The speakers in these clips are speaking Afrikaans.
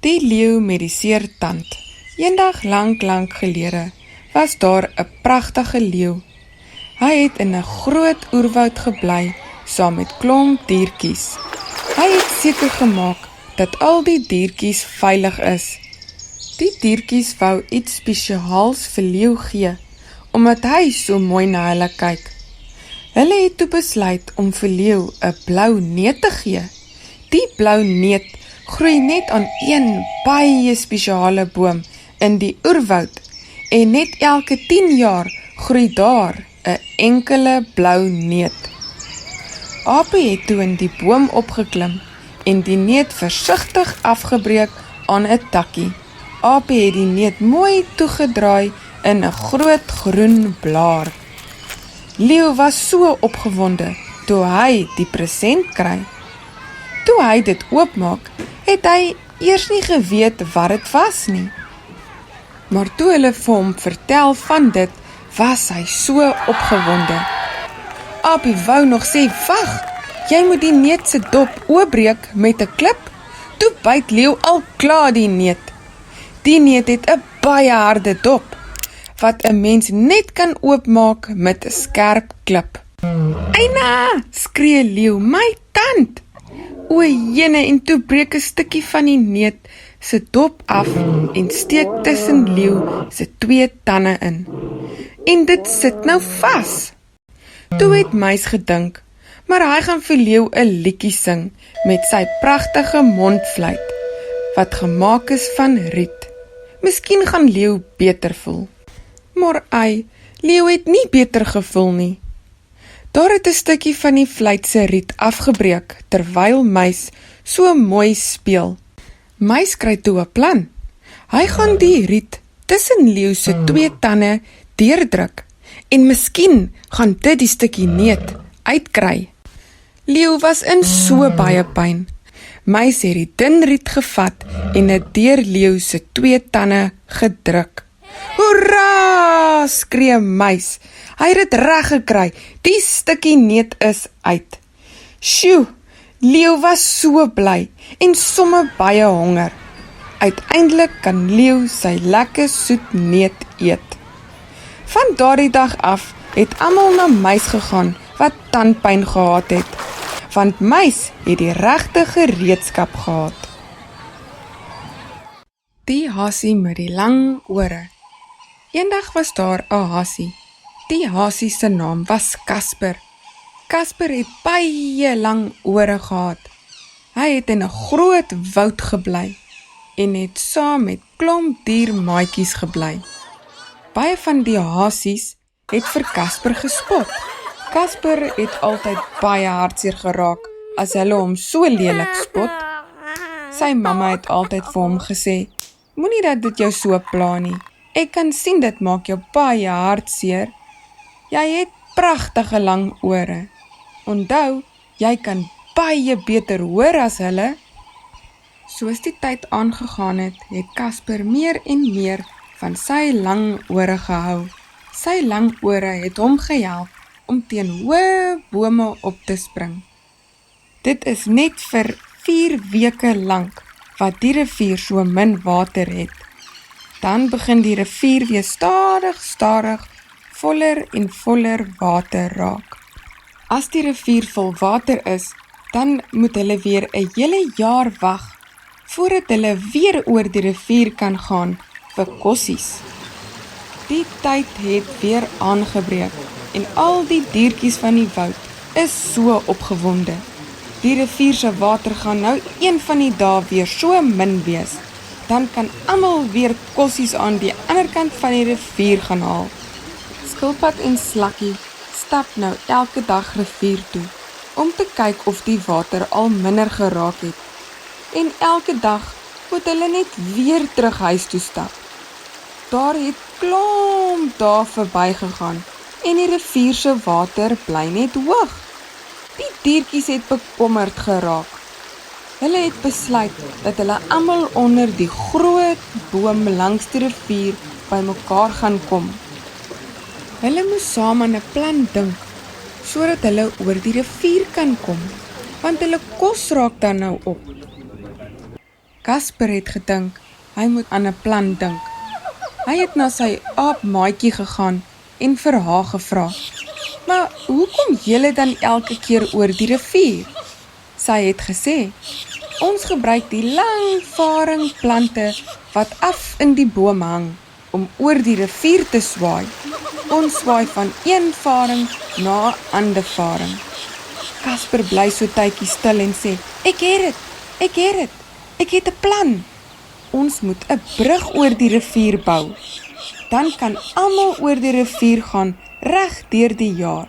Die leeu met die seer tand. Eendag lank gelede was daar 'n pragtige leeu. Hy het in 'n groot oerwoud gebly saam met klomp diertjies. Hy het seker gemaak dat al die diertjies veilig is. Die diertjies wou iets spesiaals vir leeu gee, omdat hy so mooi na hulle kyk. Hulle het toe besluit om vir leeu 'n blou neut te gee. Die blou neut groei net aan een baie spesiale boom in die oerwoud en net elke 10 jaar groei daar 'n enkele blou neut. Apie het toe in die boom opgeklim en die neut versigtig afgebreek aan 'n takkie. Apie het die neut mooi toegedraai in 'n groot groen blaar. Leeu was so opgewonde toe hy die present kry. Toe hy dit oopmaak, het hy eers nie geweet wat dit was nie. Maar toe hulle vir hom vertel van dit, was hy so opgewonde. Apie wou nog sê, "Wag, jy moet die neut se dop oopbreek met 'n klip." Toe byt leeu al klaar die neut. Die neut het 'n baie harde dop, wat 'n mens net kan oopmaak met 'n skerp klip. "Eina!" skree leeu, "my tand!" O jene, en toe breek 'n stukkie van die neut se dop af en steek tussen leeu se 2 tande in. En dit sit nou vas. Toe het muis gedink, maar hy gaan vir leeu 'n liedjie sing met sy pragtige mondfluit, wat gemaak is van riet. Miskien gaan leeu beter voel. Maar leeu het nie beter gevoel nie. Daar het 'n stukkie van die fluit se riet afgebreek, terwyl muis so mooi speel. Muis kry toe 'n plan. Hy gaan die riet tussen leeu se 2 tande deurdruk, en miskien gaan dit die stukkie neut uitkry. Leeu was in so baie pyn. Muis het die dun riet gevat en dit deur leeu se 2 tande gedruk. "Hoera!" skree muis. Hy het dit reg gekry. Die stukkie neut is uit. Sjoe, leeu was so bly en somme baie honger. Uiteindelik kan leeu sy lekker soet neut eet. Van daardie dag af het almal na muis gegaan wat tandpyn gehad het, want muis het die regte gereedskap gehad. Die hasie met die lang ore. Eendag was daar 'n hasie. Die hasie se naam was Casper. Casper het baie lang ore gehad. Hy het in 'n groot woud gebly en het saam met klomp diermaatjies gebly. Baie van die hasies het vir Casper gespot. Casper het altyd baie hartseer geraak as hulle hom so lelik spot. Sy mamma het altyd vir hom gesê, "Moenie dat dit jou so pla nie. Ek kan sien dit maak jou baie hartseer. Jy het pragtige lang ore. Onthou, jy kan baie beter hoor as hulle." Soos die tyd aangegaan het Casper meer en meer van sy lang ore gehou. Sy lang ore het hom gehelp om teen hoë bome op te spring. Dit is net vir 4 weke lank wat die rivier so min water het. Dan begin die rivier weer stadig voller en voller water raak. As die rivier vol water is, dan moet hulle weer 'n hele jaar wag voordat hulle weer oor die rivier kan gaan vir kossies. Die tyd het weer aangebreek en al die diertjies van die woud is so opgewonde. Die rivier se water gaan nou een van die dae weer so min wees. Dan kan almal weer kossies aan die ander kant van die rivier gaan haal. Skilpad en slakkie stap nou elke dag rivier toe, om te kyk of die water al minder geraak het. En elke dag moet hulle net weer terug huis toe stap. Daar het klomp dae verbygegaan en die rivier se water bly net hoog. Die diertjies het bekommerd geraak. Hulle het besluit dat hulle almal onder die groot boom langs die rivier bymekaar gaan kom. Hulle moes saam aan 'n plan dink, sodat hulle oor die rivier kan kom, want hulle kos raak dan nou op. Casper het gedink, hy moet aan 'n plan dink. Hy het na sy aapmaatjie gegaan en vir haar gevra, "Maar hoekom julle dan elke keer oor die rivier?" Sy het gesê, "Ons gebruik die lang varingplante wat af in die boom hang, om oor die rivier te swaai. Ons swaai van een varing na 'n ander varing." Casper bly so tydjie stil en sê, ek het 'n plan. Ons moet 'n brug oor die rivier bou. Dan kan almal oor die rivier gaan reg deur die jaar.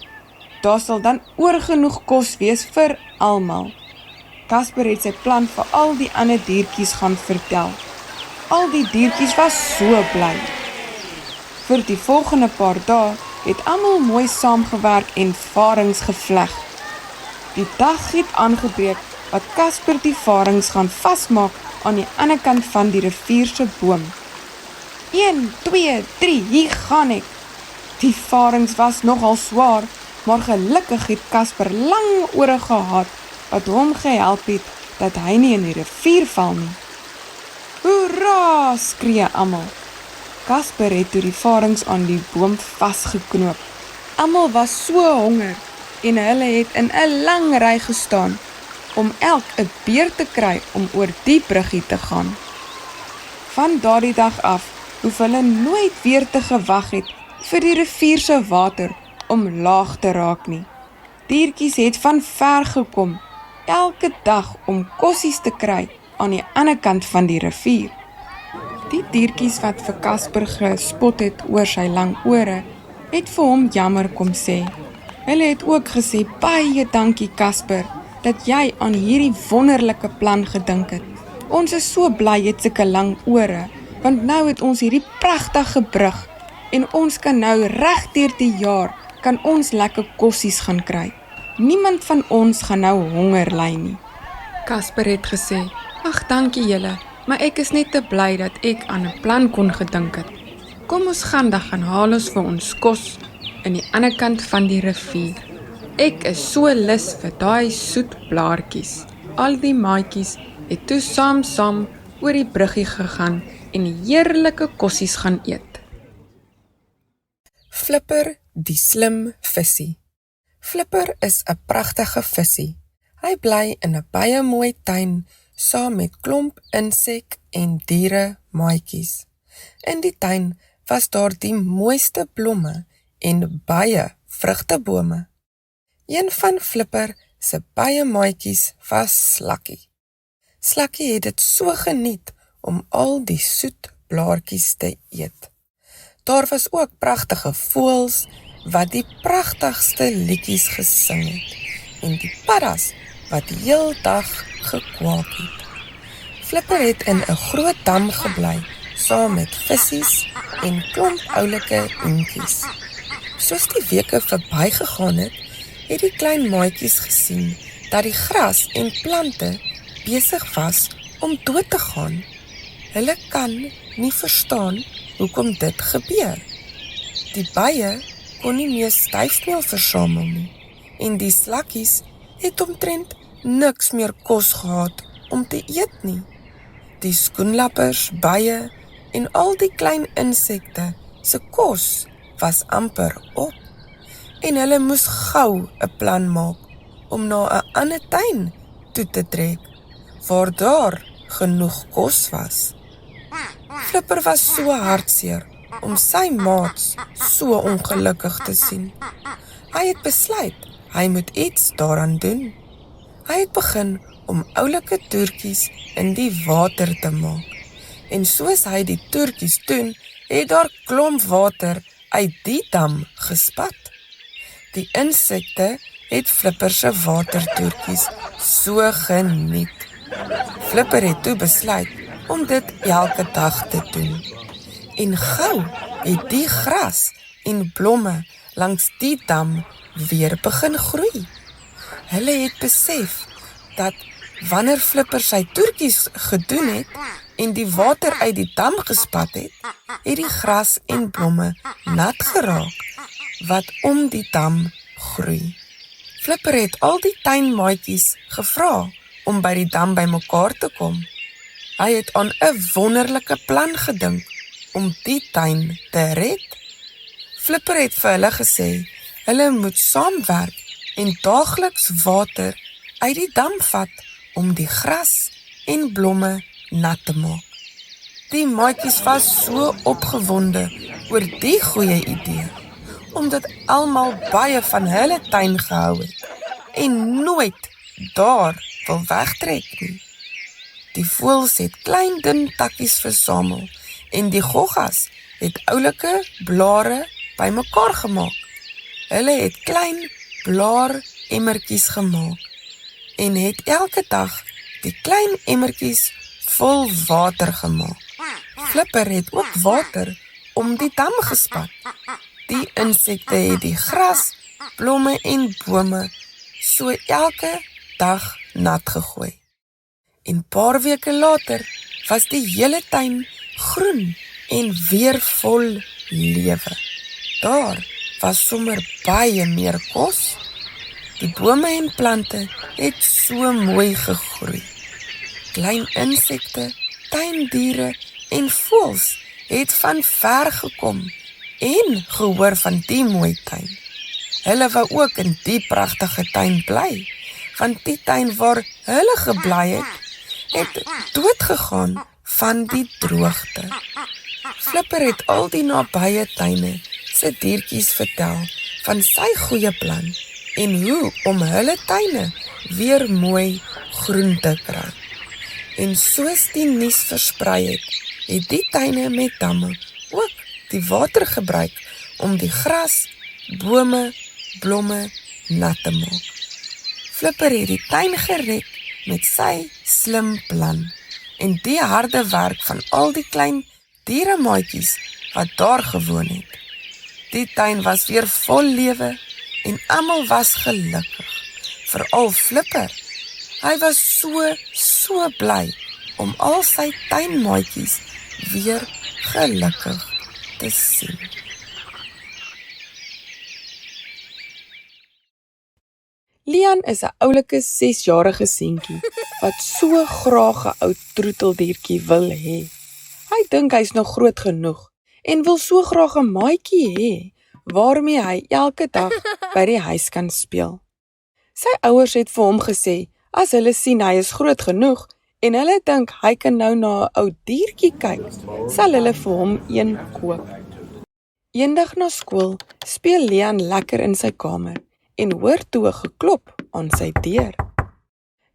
Daar sal dan oorgenoeg kos wees vir almal. Casper het sy plan vir al die ander diertjies gaan vertel. Al die diertjies was so bly. Vir die volgende paar dae het almal mooi saamgewerk en varings gevleg. Die dag het aangebreek wat Casper die varings gaan vasmaak aan die ander kant van die rivier se boom. 1, 2, 3, hier gaan ek. Die varings was nogal swaar, maar gelukkig het Casper lang ore gehad wat hom gehelp het dat hy nie in die rivier val nie. Hoera, skree almal. Casper het toe die varings aan die boom vasgeknoop. Almal was so honger en hulle het in 'n lang ry gestaan om elk 'n beer te kry om oor die bruggie te gaan. Van daardie dag af hoef hulle nooit weer te gewag het vir die rivier se water om laag te raak nie. Diertjies het van ver gekom, elke dag om kossies te kry aan die ander kant van die rivier. Die diertjies wat vir Casper gespot het oor sy lang ore, het vir hom jammer kom sê. Hulle het ook gesê, baie dankie Casper, dat jy aan hierdie wonderlike plan gedink het. Ons is so bly jy het sulke lang ore, want nou het ons hierdie pragtige brug, en ons kan nou reg deur die jaar, kan ons lekker kossies gaan kry. Niemand van ons gaan nou honger ly nie. Casper het gesê, ag dankie julle, maar ek is net te bly dat ek aan 'n plan kon gedink het. Kom ons gaan dan gaan haal ons vir ons kos aan die ander kant van die rivier. Ek is so lus vir daai soet blaartjies. Al die maatjies het toe saam oor die bruggie gegaan en heerlike kossies gaan eet. Flipper, die slim vissie. Flipper is 'n pragtige vissie. Hy bly in 'n baie mooi tuin saam met klomp insek en diere maatjies. In die tuin was daar die mooiste blomme en baie vrugtebome. Een van Flipper se baie maatjies was Slakkie. Slakkie het dit so geniet om al die soet blaartjies te eet. Daar was ook pragtige voëls wat die pragtigste liedjies gesing het en die paddas wat die heel dag gekwaak het. Flipper het in 'n groot dam gebly saam met vissies en klomp oulike oentjies. Soos die weke verbygegaan het, het die klein maatjies gesien dat die gras en plante besig was om dood te gaan. Hulle kan nie verstaan hoekom dit gebeur. Die bye kon nie meer styfmeel versamel nie en die slakkies het omtrent niks meer kos gehad om te eet nie. Die skoenlappers, bye en al die klein insekte se kos was amper op en hulle moes gou 'n plan maak om na 'n ander tuin toe te trek waar daar genoeg kos was. Flipper was so hartseer om sy maats so ongelukkig te sien. Hy het besluit hy moet iets daaraan doen. Hy het begin om oulike toertjies in die water te maak. En soos hy die toertjies doen, het daar klomp water uit die dam gespat. Die insekte het Flipper se watertoertjies so geniet. Flipper het toe besluit om dit elke dag te doen. En gou het die gras en blomme langs die dam weer begin groei. Hulle het besef dat wanneer Flipper sy toertjies gedoen het en die water uit die dam gespat het, het die gras en blomme nat geraak wat om die dam groei. Flipper het al die tuinmaatjies gevra om by die dam bymekaar te kom. Hy het aan 'n wonderlike plan gedink om die tuin te red. Flipper het vir hulle gesê, hulle moet saamwerk en daagliks water uit die dam vat om die gras en blomme nat te maak. Die maatjies was so opgewonde oor die goeie idee, omdat almal baie van hulle tuin gehou het en nooit daar wil wegtrek nie. Die voëls het klein dun takkies versamel en die goggas het oulike blare bymekaar gemaak. Hulle het klein blaar emmertjies gemaak en het elke dag die klein emmertjies vol water gemaak. Flipper het ook water om die dam gespat. Die insekte het die gras, blomme en bome so elke dag nat gegooi. En paar weke later was die hele tuin groen en weer vol lewe. Daar was sommer baie meer kos. Die bome en plante het so mooi gegroei. Klein insekte, tuindiere en voëls het van ver gekom en gehoor van die mooi tuin. Hulle wou ook in die pragtige tuin bly, want die tuin waar hulle gebly het doodgegaan van die droogte. Flipper het al die nabye tuine se diertjies vertel van sy goeie plan en hoe om hulle tuine weer mooi groen te kry. En soos die nuus versprei het die tuine met damme ook die water gebruik om die gras, bome, blomme nat te maak. Flipper het die tuin gered met sy slim plan en die harde werk van al die klein dieremaatjies wat daar gewoon het. Die tuin was weer vol lewe en almal was gelukkig, veral Flipper. Hy was so bly om al sy tuinmaatjies weer gelukkig te sien. Lian is 'n oulike 6-jarige seentjie wat so graag 'n ou troeteldiertjie wil hê. Hy dink hy's nog groot genoeg en wil so graag 'n maatjie hê waarmee hy elke dag by die huis kan speel. Sy ouers het vir hom gesê, as hulle sien hy is groot genoeg en hulle dink hy kan nou na 'n ou diertjie kyk, sal hulle vir hom een koop. Eendag na skool speel Lian lekker in sy kamer en hoor toe 'n geklop aan sy deur.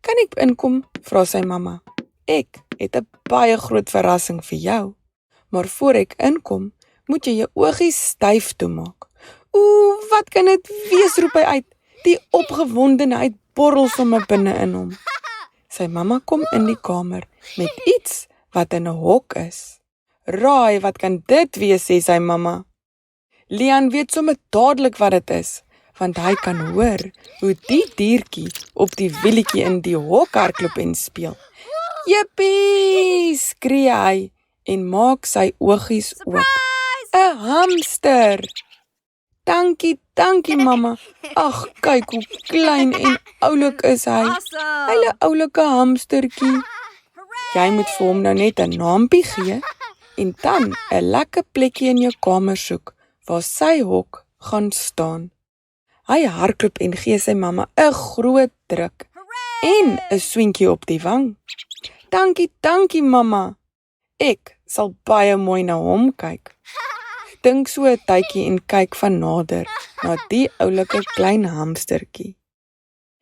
Kan ek inkom? Vra sy mamma. Ek het 'n baie groot verrassing vir jou, maar voor ek inkom, moet jy jou oogies styf toemaak. Oeh, wat kan dit wees, roep hy uit. Die opgewondenheid borrel sommer binne in hom. Sy mamma kom in die kamer met iets wat in 'n hok is. Raai, wat kan dit wees, sê sy mamma. Lian weet sommer dadelik wat dit is, want hy kan hoor hoe die diertjie op die wielietjie in die hok hardloop en speel. Jippie, skree hy en maak sy oogies oop. 'n Hamster! Dankie mamma. Ag, kyk hoe klein en oulik is hy. Hulle oulike hamstertjie. Jy moet vir hom nou net 'n naampie gee en dan 'n lekker plekkie in jou kamer soek waar sy hok gaan staan. Hy hardloop en gee sy mamma 'n groot druk en 'n swentjie op die wang. Dankie mamma. Ek sal baie mooi na hom kyk. Dink so 'n tydjie en kyk van nader na die oulike klein hamstertjie.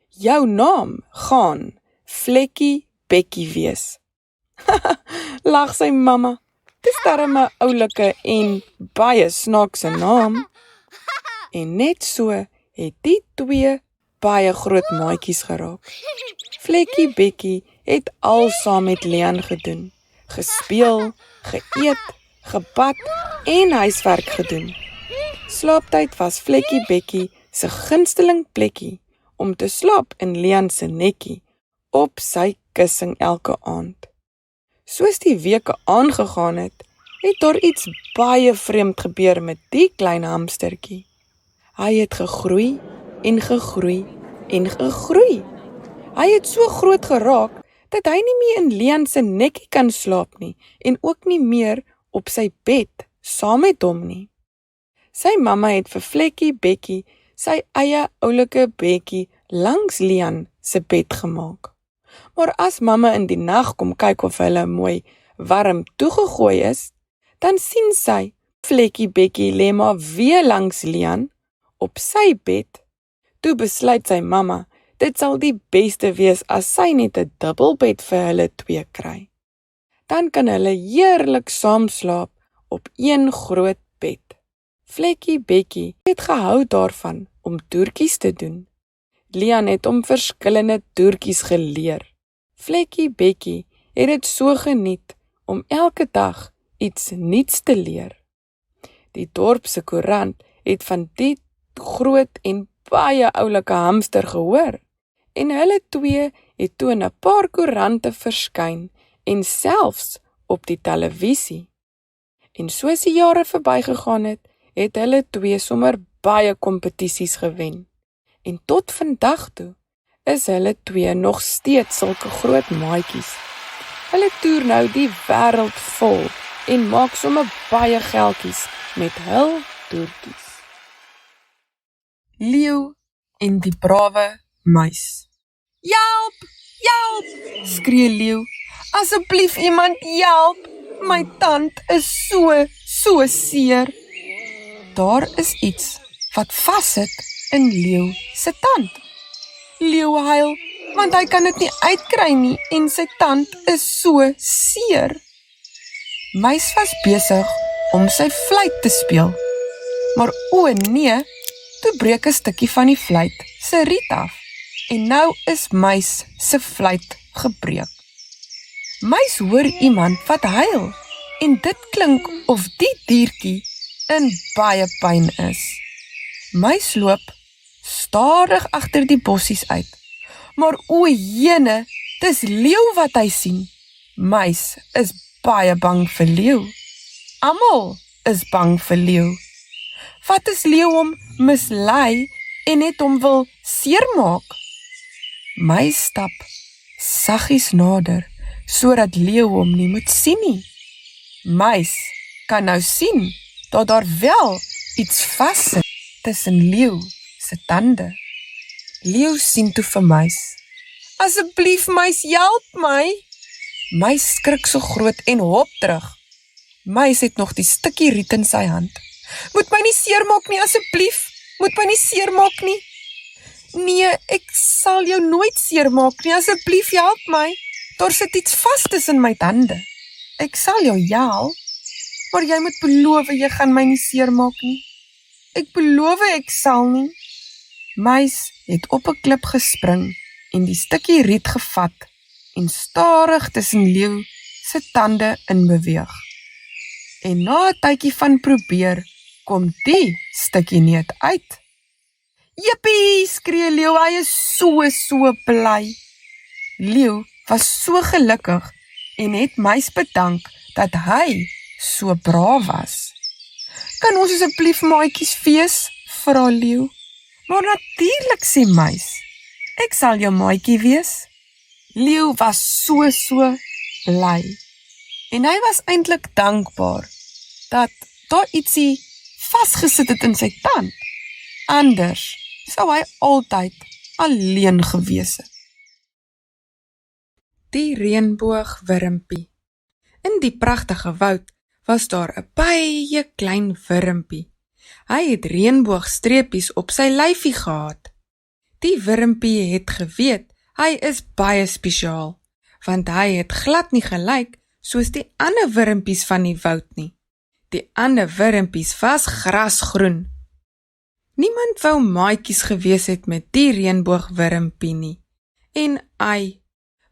Jou naam gaan Vlekkie Bekkie wees. Lag sy mamma. Dis darem 'n oulike en baie snaakse naam. En net so het die twee baie groot maatjies geraak. Vlekkie Bekkie het al saam met Lian gedoen, gespeel, geëet, gebad en huiswerk gedoen. Slaaptyd was Vlekkie Bekkie se gunsteling plekkie om te slaap in Lian se nekkie op sy kussing elke aand. Soos die weke aangegaan het daar iets baie vreemd gebeur met die klein hamstertjie. Hy het gegroei en gegroei en gegroei. Hy het so groot geraak dat hy nie meer in Lian se nekkie kan slaap nie en ook nie meer op sy bed saam met hom nie. Sy mamma het vir Vlekkie Bekkie sy eie oulike bedjie langs Lian se bed gemaak. Maar as mamma in die nag kom kyk of hulle mooi warm toegegooi is, dan sien sy Vlekkie Bekkie lê maar weer langs Lian op sy bed. Toe besluit sy mamma, dit sal die beste wees as sy net 'n dubbelbed vir hulle twee kry. Dan kan hulle heerlik saam slaap op een groot bed. Vlekkie Bekkie het gehou daarvan om toertjies te doen. Lian het hom verskillende toertjies geleer. Vlekkie Bekkie het dit so geniet om elke dag iets nuuts te leer. Die dorp se koerant het van die groot en baie oulike hamster gehoor en hulle twee het toe in 'n paar koerante verskyn en selfs op die televisie. En soos die jare verbygegaan het hulle twee sommer baie kompetisies gewen. En tot vandag toe is hulle twee nog steeds sulke groot maatjies. Hulle toer nou die wêreld vol en maak sommer baie geldjies met hul toertjies. Leeu en die brawe muis. Help! Help! Skree leeu. Asseblief iemand help! My tand is so seer. Daar is iets wat vassit in leeu se tand. Leeu huil, want hy kan dit nie uitkry nie en sy tand is so seer. Muis was besig om sy fluit te speel. Maar o nee, toe breek 'n stukkie van die fluit se riet af. En nou is Muis se fluit gebreek. Muis hoor iemand wat huil en dit klink of die diertjie in baie pyn is. Muis loop stadig agter die bossies uit. Maar o jene, dis leeu wat hy sien. Muis is baie bang vir leeu. Almal is bang vir leeu. Wat as leeu hom mislei en net hom wil seermaak? Muis stap saggies nader, sodat leeu hom nie moet sien nie. Muis kan nou sien dat daar wel iets vassit tussen leeu se tande. Leeu sien toe vir Muis. Asseblief Muis, help my! Muis skrik so groot en hop terug. Muis het nog die stukkie riet in sy hand. Moet my nie seermaak nie, asseblief! Moet my nie seermaak nie! Nee, ek sal jou nooit seermaak nie, asseblief help my! Daar sit iets vas tussen my tande. Ek sal jou help, maar jy moet beloof jy gaan my nie seermaak nie. Ek beloof ek sal nie. Muis het op 'n klip gespring en die stukkie riet gevat en stadig tussen leeu se tande in beweeg. En na 'n tydjie van probeer, kom die stukkie net uit. Jippie, skree leeu, hy is so bly. Leeu was so gelukkig en het Muis bedank dat hy so braaf was. Kan ons asseblief maatjies fees? Vra leeu. Maar natuurlik, sê Muis. Ek sal jou maatjie wees. Leeu was so bly. En hy was eintlik dankbaar dat daar ietsie vasgesit het in sy tand. Anders sou hy altyd alleen gewees het. Die reënboogwurmpie. In die pragtige woud was daar 'n baie klein wurmpie. Hy het reënboogstreepies op sy lyfie gehad. Die wurmpie het geweet hy is baie spesiaal, want hy het glad nie gelyk soos die ander wurmpies van die woud nie. Die ander wurmpies was grasgroen. Niemand wou maatjies gewees het met die reënboogwurmpie nie. En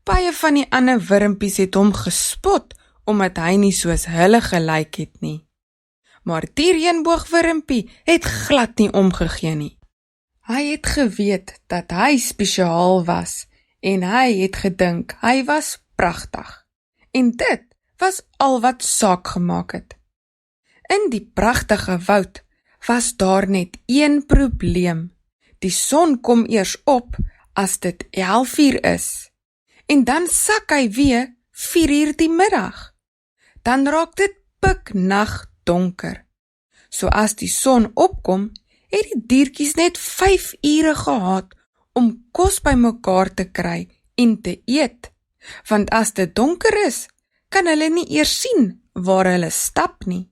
baie van die ander wurmpies het hom gespot, omdat hy nie soos hulle gelyk het nie. Maar die reënboogwurmpie het glad nie omgegee nie. Hy het geweet dat hy spesiaal was, en hy het gedink hy was pragtig. En dit was al wat saak gemaak het. In die pragtige woud was daar net een probleem. Die son kom eers op as dit 11 uur is. en dan sak hy weer 4 uur die middag. Dan raak dit piknag donker. So as die son opkom, het die diertjies net 5 ure gehad om kos bymekaar te kry en te eet. Want as dit donker is, kan hulle nie eers sien waar hulle stap nie.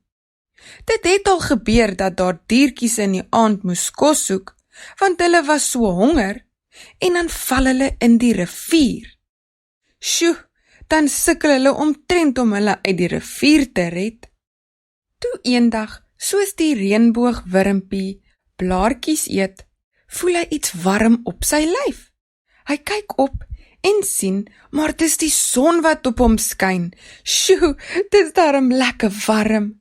Dit het al gebeur dat daar diertjies in die aand moes kos soek, want hulle was so honger, en dan val hulle in die rivier. Sjoe, dan sukkel hulle omtrent om hulle uit die rivier te red. Toe eendag, soos die reënboogwurmpie blaartjies eet, voel hy iets warm op sy lyf. Hy kyk op en sien, maar dis die son wat op hom skyn. Sjoe, dis darm lekker warm.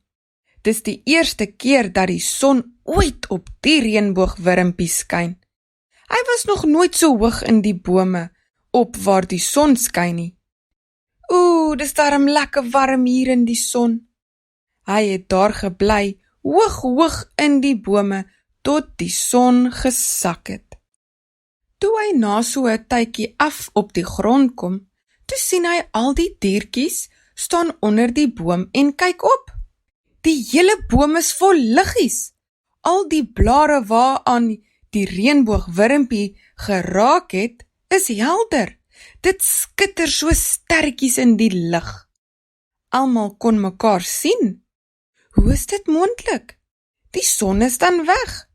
Dis die eerste keer dat die son ooit op die reënboogwurmpie skyn. Hy was nog nooit so hoog in die bome, op waar die son skyn nie. Dis darm lekker warm hier in die son. Hy het daar gebly, hoog in die bome, tot die son gesak het. Toe hy na so 'n tydjie af op die grond kom, toe sien hy al die diertjies staan onder die boom en kyk op. Die hele boom is vol liggies. Al die blare waaraan die reënboogwurmpie geraak het, is helder. Dit skitter so sterretjies in die lig. Almal kon mekaar sien. Hoe is dit moontlik? Die son is dan weg.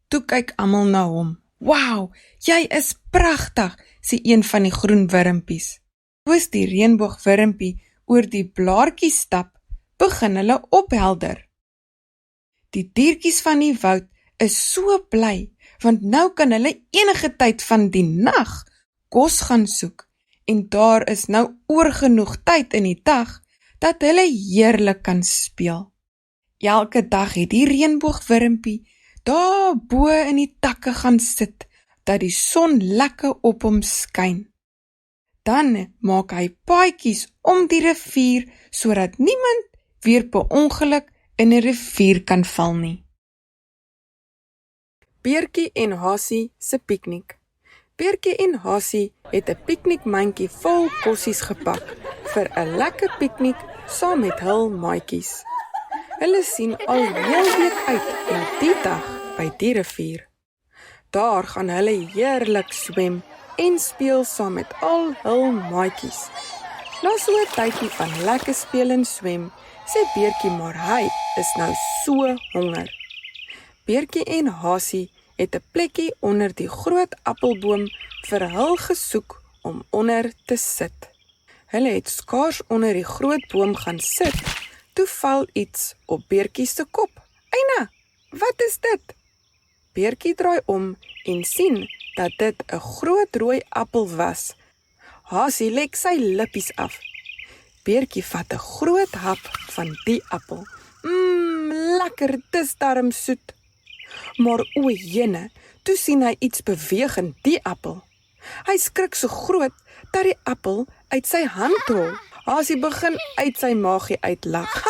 Toe kyk almal na hom. Wow, jy is pragtig, sê een van die groen wurmpies. Soos die reënboogwurmpie oor die blaartjies stap, begin hulle ophelder. Die diertjies van die woud is so bly, want nou kan hulle enige tyd van die nag kos gaan soek, en daar is nou oorgenoeg tyd in die dag, dat hulle heerlik kan speel. Elke dag het die reënboogwurmpie daar bo in die takke gaan sit, dat die son lekker op hom skyn. Dan maak hy paadjies om die rivier, sodat niemand weer per ongeluk in 'n rivier kan val nie. Beertjie en Hasie se piknik. Beertjie en Hasie het 'n piknikmandjie vol kossies gepak vir 'n lekker piknik saam met hul maatjies. Hulle sien al heel week uit na die dag by die rivier. Daar gaan hulle heerlik swem en speel saam met al hul maatjies. Na so 'n tydjie van lekker speel en swem, sê Beertjie maar hy is nou so honger. Beertjie en Hasie het 'n plekkie onder die groot appelboom vir hul gesoek om onder te sit. Hulle het skaars onder die groot boom gaan sit, toe val iets op Beertjie se kop. Eina, wat is dit? Beertjie draai om en sien dat dit 'n groot rooi appel was. Hasie lek sy lippies af. Beertjie vat 'n groot hap van die appel. Lekker, dis darm soet. Maar o jene, toe sien hy iets beweeg in die appel. Hy skrik so groot dat die appel uit sy hand rol. Hasie begin uit sy maagie uitlag.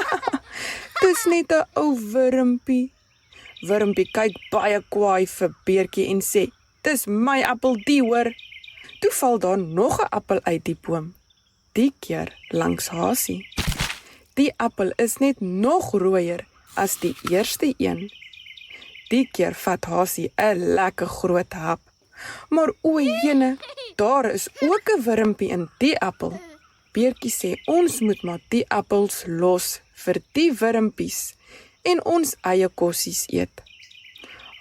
Dis net 'n ou wurmpie. Wurmpie kyk baie kwaai vir Beertjie en sê, dis my appel die hoor. Toe val daar nog 'n appel uit die boom. Die keer langs Hasie. Die appel is net nog rooier as die eerste een. Die keer vat Hasie 'n lekker groot hap. Maar o jene, daar is ook 'n wurmpie in die appel. Beertjie sê ons moet maar die appels los vir die wurmpies en ons eie kossies eet.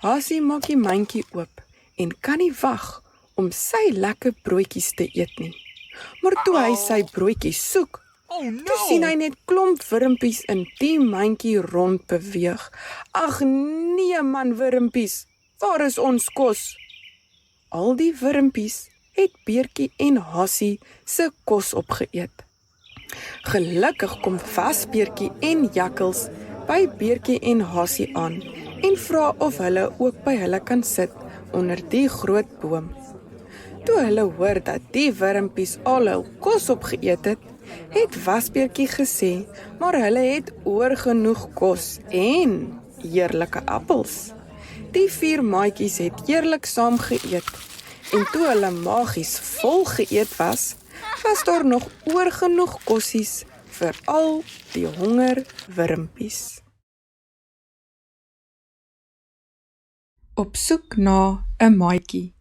Hasie maak die mandjie oop en kan nie wag om sy lekker broodjies te eet nie. Maar toe hy sy broodjies soek, toe sien hy net klomp wurmpies in die mandjie rond beweeg. Ag nee man wurmpies, waar is ons kos? Al die wurmpies het Beertjie en Hasie se kos opgeëet. Gelukkig kom Wasbeertjie en Jakkels by Beertjie en Hasie aan en vra of hulle ook by hulle kan sit onder die groot boom. Toe hulle hoor dat die wurmpies al hul kos opgeëet het, het Wasbeertjie gesê, maar hulle het oorgenoeg kos en heerlike appels. Die 4 maatjies het heerlik saam geëet, en toe hulle maagies vol geëet was, was daar nog oorgenoeg kossies vir al die honger wurmpies. Op soek na 'n maatjie.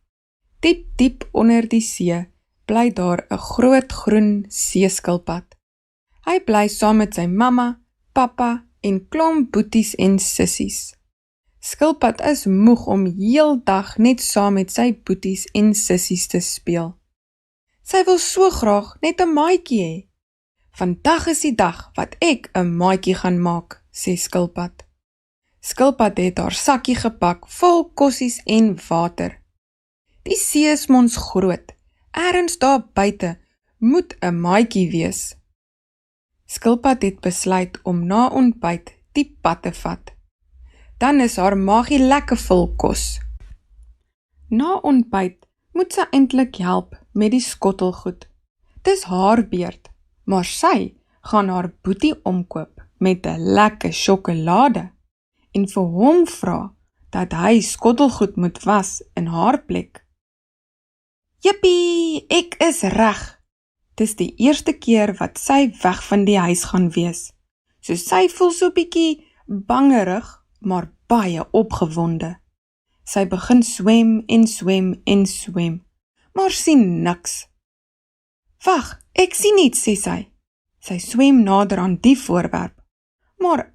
Diep onder die see bly daar 'n groot groen seeskilpad. Hy bly saam met sy mamma, pappa en klomp boeties en sissies. Skilpad is moeg om heeldag net saam met sy boeties en sissies te speel. Sy wil so graag net 'n maatjie hê. Vandag is die dag wat ek 'n maatjie gaan maak, sê Skilpad. Skilpad het haar sakkie gepak vol kossies en water. Die see is mons groot. Ergens daar buite moet 'n maatjie wees. Skilpad het besluit om na ontbyt die pad te vat. Dan is haar maagie lekker vol kos. Na ontbyt moet sy eintlik help met die skottelgoed. Dis haar beurt, maar sy gaan haar boetie omkoop met 'n lekker sjokolade en vir hom vra dat hy skottelgoed moet was in haar plek. Jippie, ek is reg. Dis die eerste keer wat sy weg van die huis gaan wees. So sy voel so bietjie bangerig, maar baie opgewonde. Sy begin swem en swem en swem, maar sien niks. Wag, ek sien iets, sê sy. Sy swem nader aan die voorwerp. Maar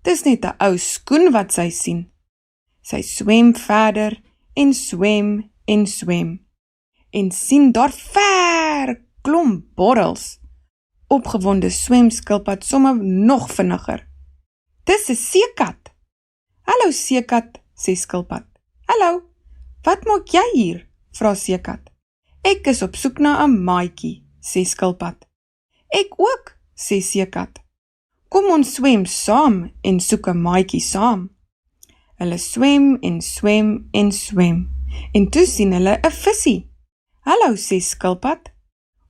dis net 'n ou skoen wat sy sien. Sy swem verder en swem en swem. En sien daar ver klomp borrels. Opgewonde swem Skilpad sommer nog vinniger. Dis 'n seekat. Hallo seekat, sê Skilpad. Hallo, wat maak jy hier? Vra seekat. Ek is op soek na 'n maatjie, sê Skilpad. Ek ook, sê seekat. Kom ons swem saam en soek 'n maatjie saam. Hulle swem en swem en swem. En toe sien hulle 'n visie. Hallo, sê Skilpad.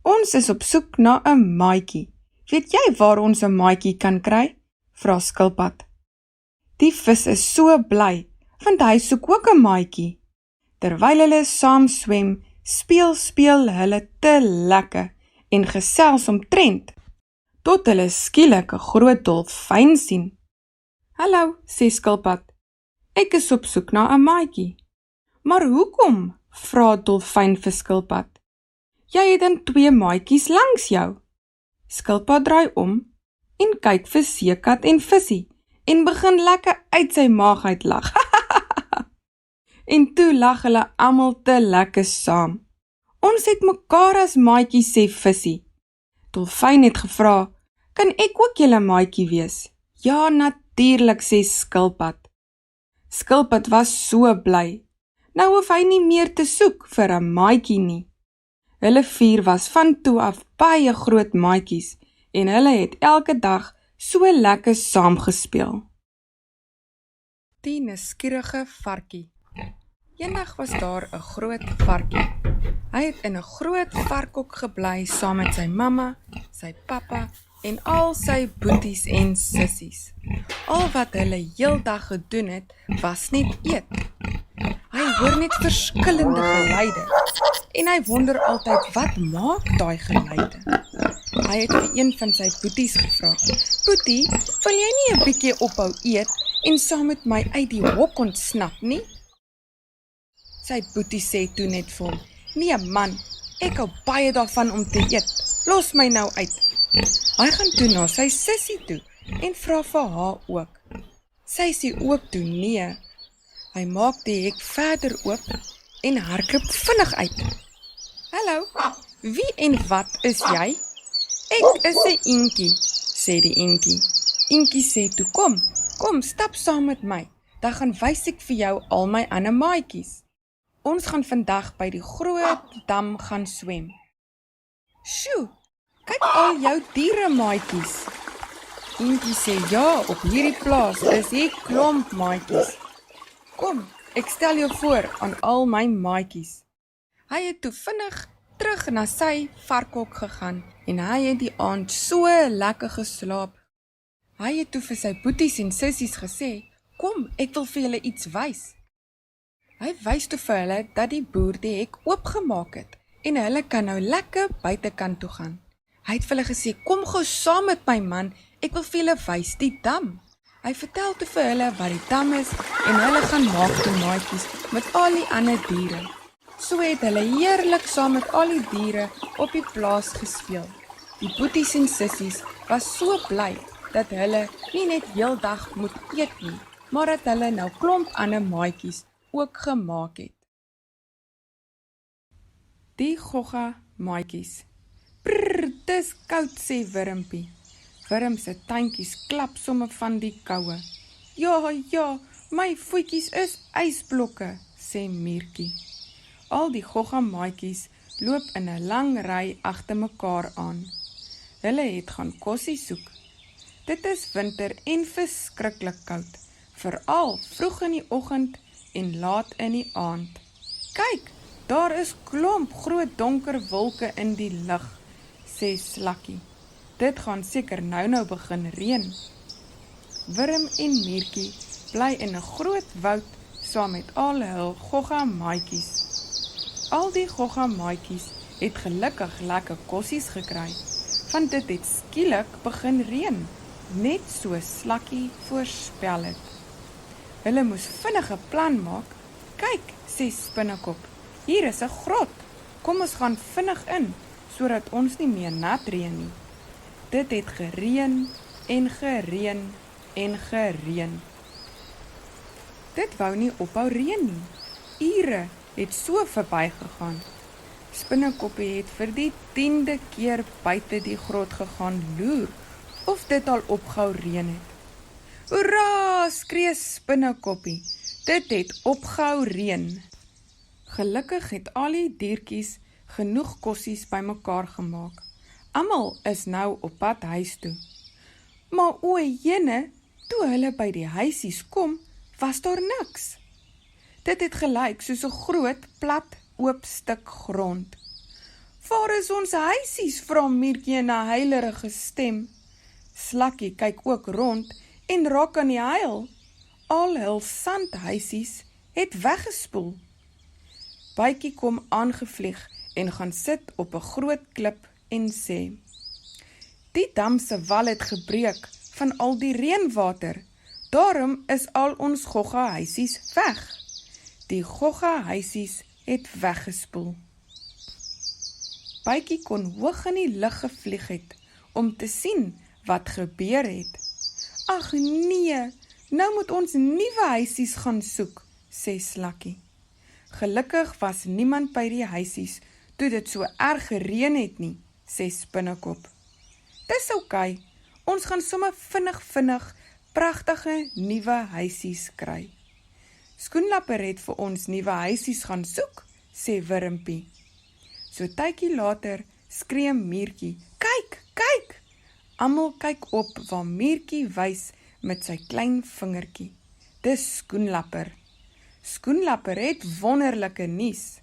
Ons is op soek na 'n maatjie. Weet jy waar ons 'n maatjie kan kry? Vra Skilpad. Die vis is so bly, want hy soek ook 'n maatjie. Terwyl hulle saam swem, speel hulle te lekker en gesels omtrent, tot hulle skielik 'n groot dolfyn sien. Hallo, sê Skilpad. Ek is op soek na 'n maatjie. Maar hoekom? Vra dolfyn vir Skilpad. Jy het dan 2 maatjies langs jou. Skilpad draai om en kyk vir seekat en visie en begin lekker uit sy maag uit lag. En toe lag hulle almal te lekker saam. Ons het mekaar as maatjies, sê visie. Dolfyn het gevra, kan ek ook julle maatjie wees? Ja, natuurlik, sê Skilpad. Skilpad was so bly. Nou hoef hy nie meer te soek vir 'n maatjie nie. Hulle 4 was van toe af baie groot maatjies en hulle het elke dag so lekker saam gespeel. Die nuuskierige varkie. Eendag was daar 'n groot varkie. Hy het in 'n groot varkhok gebly saam met sy mamma, sy pappa en al sy boeties en sissies. Al wat hulle heeldag gedoen het, was net eet. Hy hoor net verskillende geluide en hy wonder altyd wat maak daai geluide. Hy het vir een van sy boeties gevra, Boetie, wil jy nie 'n bietjie ophou eet en saam met my uit die hok ontsnap nie? Sy boetie sê toe net vir hom, nee man, ek hou baie daarvan om te eet, los my nou uit. Hy gaan toe na sy sissie toe en vra vir haar ook. Sy sê ook toe nee. Hy maak die hek verder oop en hardloop vinnig uit. Hallo, wie en wat is jy? Ek is 'n eentjie, sê die eentjie. Eentjie sê toe, kom, stap saam met my, dan gaan wys ek vir jou al my ander maatjies. Ons gaan vandag by die groot dam gaan swem. Sjoe, kyk al jou diere maatjies. Eentjie sê, ja, op hierdie plaas is hier klomp maatjies. Kom, ek stel jou voor aan al my maatjies. Hy het toe vinnig terug na sy varkhok gegaan en hy het die aand so lekker geslaap. Hy het toe vir sy boeties en sissies gesê, kom, ek wil vir julle iets wys. Hy wys toe vir hulle dat die boer die hek oopgemaak het en hulle kan nou lekker buitekant toe gaan. Hy het vir hulle gesê, kom gou saam met my man, ek wil vir julle wys die dam. Hy vertel toe vir hulle wat die dam is en hulle gaan maak toe maatjies met al die ander diere. So het hulle heerlik saam met al die diere op die plaas gespeel. Die boeties en sissies was so bly dat hulle nie net heeldag moet eet nie, maar dat hulle nou klomp ander maatjies ook gemaak het. Die gogga maatjies. Prrr, dis koud, sê Wurmpie. Wurm se tuintjies klap somme van die koue. Ja, my voetjies is ysblokke, sê Miertjie. Al die gogga maatjies loop in 'n lang ry agter mekaar aan. Hulle het gaan kossie soek. Dit is winter en verskriklik koud, veral vroeg in die oggend en laat in die aand. Kyk, daar is klomp groot donker wolke in die lug, sê Slakkie. Dit gaan seker nou begin reën. Wurm en Miertjie bly in 'n groot woud saam met al hul gogga maatjies. Al die gogga maatjies het gelukkig lekker kossies gekry, want dit het skielik begin reën, net so Slakkie voorspel het. Hulle moes vinnig 'n plan maak. Kyk, sê Spinnekop, hier is 'n grot. Kom ons gaan vinnig in, sodat ons nie meer nat reën nie. Dit het gereën en gereën en gereën. Dit wou nie ophou reën nie. Ure het so verbygegaan. Spinnekoppie het vir die 10de keer buite die grot gegaan loer of dit al opgehou reën het. Hoera, skree Spinnekoppie, dit het opgehou reën. Gelukkig het al die diertjies genoeg kossies bymekaar gemaak. Almal is nou op pad huis toe. Maar o jene, toe hulle by die huisies kom, was daar niks. Dit het gelyk soos 'n groot, plat, oop stuk grond. Waar is ons huisies, vra Miertjie in 'n huilerige stem. Slakkie kyk ook rond en raak aan die huil. Al hul sandhuisies het weggespoel. Bytjie kom aangevlieg en gaan sit op 'n groot klip en sê, die dam se wal het gebreek van al die reënwater, daarom is al ons gogga huisies weg. Die gogga huisies het weggespoel. Bytjie kon hoog in die lug gevlieg het, om te sien wat gebeur het. Ag nee, nou moet ons nuwe huisies gaan soek, sê Slakkie. Gelukkig was niemand by die huisies, toe dit so erg gereën het nie, sê Spinnekop. Dis oukei, ons gaan sommer vinnig pragtige nuwe huisies kry. Skoenlapper het vir ons nuwe huisies gaan soek, sê Wurmpie. So tydjie later skree Miertjie, kyk! Almal kyk op waar Miertjie wys met sy klein vingertjie. Dis Skoenlapper. Skoenlapper het wonderlike nuus.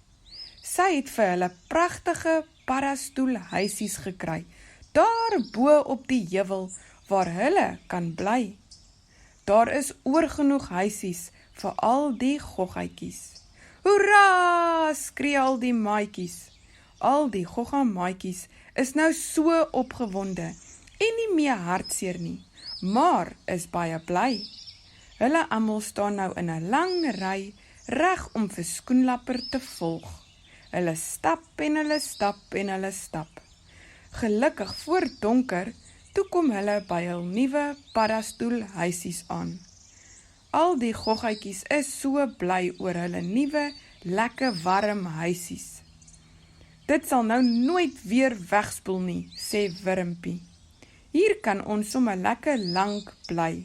Sy het vir hulle pragtige paddastoelhuisies gekry, daar bo op die heuwel waar hulle kan bly. Daar is oorgenoeg huisies vir al die goggaatjies. Hoera, skree al die maatjies. Al die gogga maatjies is nou so opgewonde en nie meer hartseer nie, maar is baie bly. Hulle almal staan nou in 'n lang ry reg om vir Skoenlapper te volg. Hulle stap en hulle stap en hulle stap. Gelukkig voor donker, toe kom hulle by hul nuwe paddastoelhuisies aan. Al die goggaatjies is so bly oor hulle nuwe, lekker warm huisies. Dit sal nou nooit weer wegspoel nie, sê Wurmpie. Hier kan ons sommer lekker lank bly.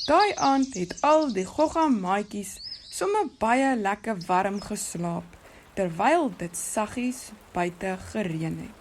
Daai aand het al die gogga maatjies sommer baie lekker warm geslaap, terwyl dit saggies buite gereën het.